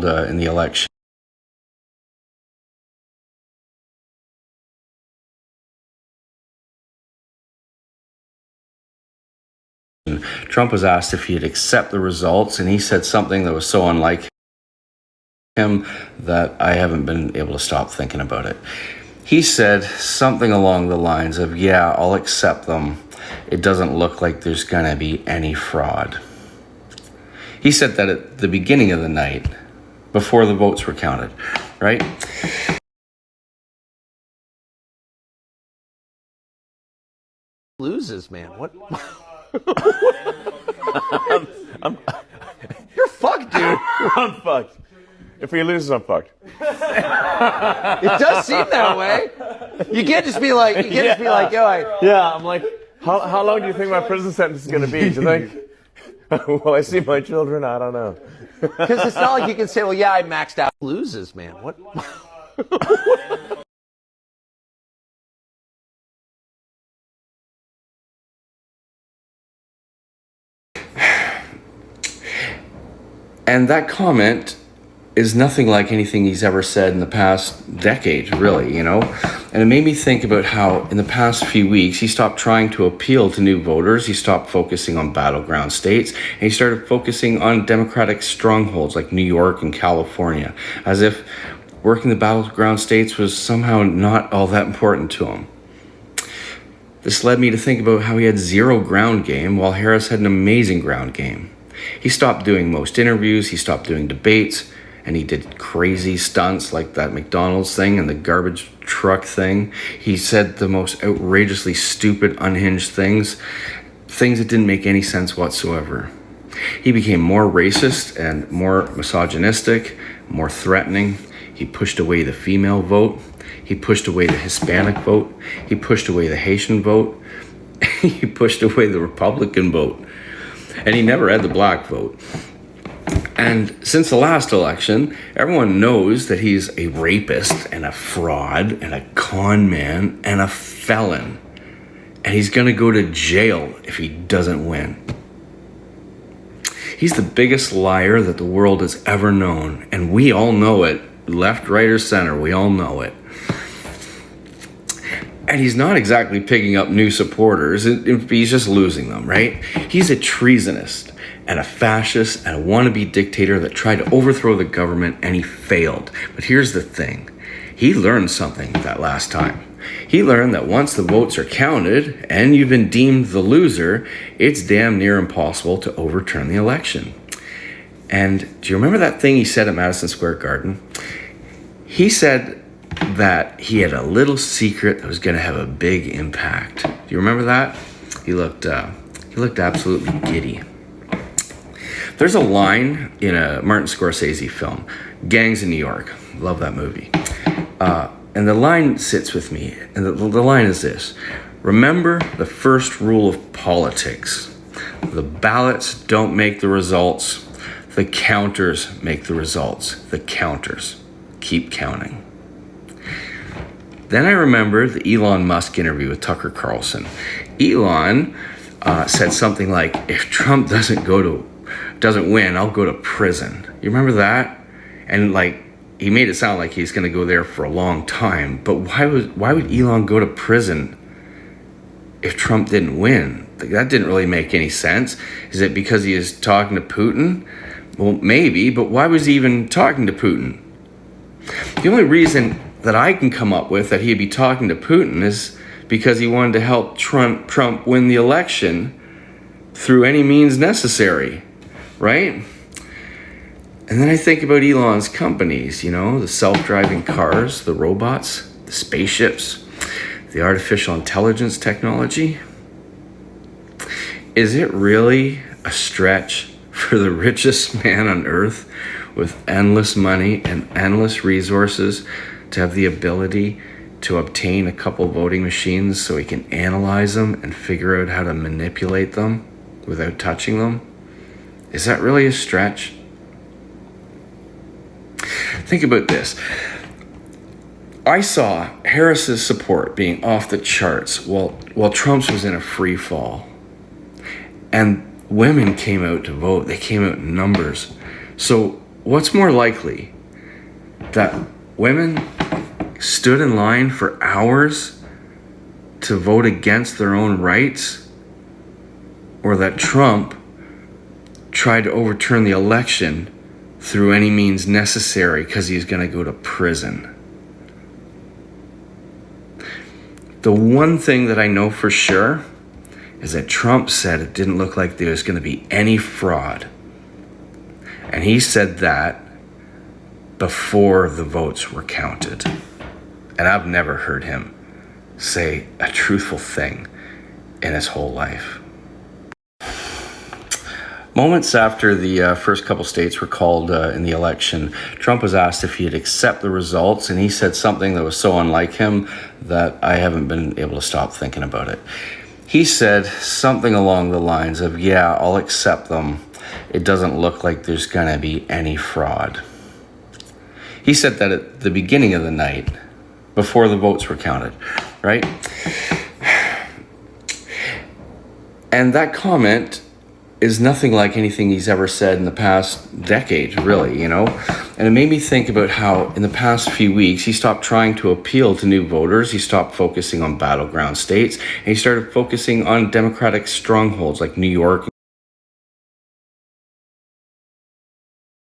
involved in the election. Trump was asked if he'd accept the results, and he said something that was so unlike him that I haven't been able to stop thinking about it. He said something along the lines of, yeah, I'll accept them. It doesn't look like there's going to be any fraud. He said that at the beginning of the night, before the votes were counted, right? Loses, man. What? You're fucked, dude. I'm fucked. If he loses, I'm fucked. It does seem that way. You can't just be like, yo, Yeah, I'm like, how long do you think my prison sentence is going to be? Do you think? Will I see my children? I don't know. because it's not like you can say, well, yeah, I maxed out. Loses, man. What? And that comment is nothing like anything he's ever said in the past decade, really, And it made me think about how in the past few weeks, he stopped trying to appeal to new voters. He stopped focusing on battleground states, and he started focusing on Democratic strongholds like New York and California, as if working the battleground states was somehow not all that important to him. This led me to think about how he had zero ground game, while Harris had an amazing ground game. He stopped doing most interviews, he stopped doing debates, and he did crazy stunts like that McDonald's thing and the garbage truck thing. He said the most outrageously stupid, unhinged things that didn't make any sense whatsoever. He became more racist and more misogynistic, more threatening. He pushed away the female vote. He pushed away the Hispanic vote. He pushed away the Haitian vote. He pushed away the Republican vote. And he never had the black vote. And since the last election, everyone knows that he's a rapist and a fraud and a con man and a felon. And he's going to go to jail if he doesn't win. He's the biggest liar that the world has ever known. And we all know it. Left, right, or center, we all know it. And he's not exactly picking up new supporters. He's just losing them, right? He's a treasonist and a fascist and a wannabe dictator that tried to overthrow the government, and he failed. But here's the thing. He learned something that last time. He learned that once the votes are counted and you've been deemed the loser, it's damn near impossible to overturn the election. And do you remember that thing he said at Madison Square Garden? He said that he had a little secret that was going to have a big impact. Do you remember that? He looked absolutely giddy. There's a line in a Martin Scorsese film, Gangs in New York. Love that movie. And the line sits with me. And the line is this. Remember the first rule of politics. The ballots don't make the results. The counters make the results. The counters. Keep counting. Then I remember the Elon Musk interview with Tucker Carlson. Elon said something like, if Trump doesn't win, I'll go to prison. You remember that? And he made it sound like he's going to go there for a long time. But why would Elon go to prison if Trump didn't win? That didn't really make any sense. Is it because he is talking to Putin? Well, maybe, but why was he even talking to Putin? The only reason that I can come up with that he'd be talking to Putin is because he wanted to help Trump win the election through any means necessary, right? And then I think about Elon's companies, the self-driving cars, the robots, the spaceships, the artificial intelligence technology. Is it really a stretch for the richest man on earth with endless money and endless resources to have the ability to obtain a couple voting machines so he can analyze them and figure out how to manipulate them without touching them? Is that really a stretch? Think about this. I saw Harris's support being off the charts while Trump's was in a free fall. And women came out to vote. They came out in numbers. So what's more likely? That women stood in line for hours to vote against their own rights, or that Trump tried to overturn the election through any means necessary because he's going to go to prison? The one thing that I know for sure is that Trump said it didn't look like there was going to be any fraud. And he said that before the votes were counted. And I've never heard him say a truthful thing in his whole life. Moments after the first couple states were called in the election, Trump was asked if he'd accept the results, and he said something that was so unlike him that I haven't been able to stop thinking about it. He said something along the lines of, yeah, I'll accept them. It doesn't look like there's going to be any fraud. He said that at the beginning of the night, before the votes were counted, right? And that comment is nothing like anything he's ever said in the past decade, really, you know? And it made me think about how in the past few weeks, he stopped trying to appeal to new voters. He stopped focusing on battleground states, and he started focusing on Democratic strongholds like New York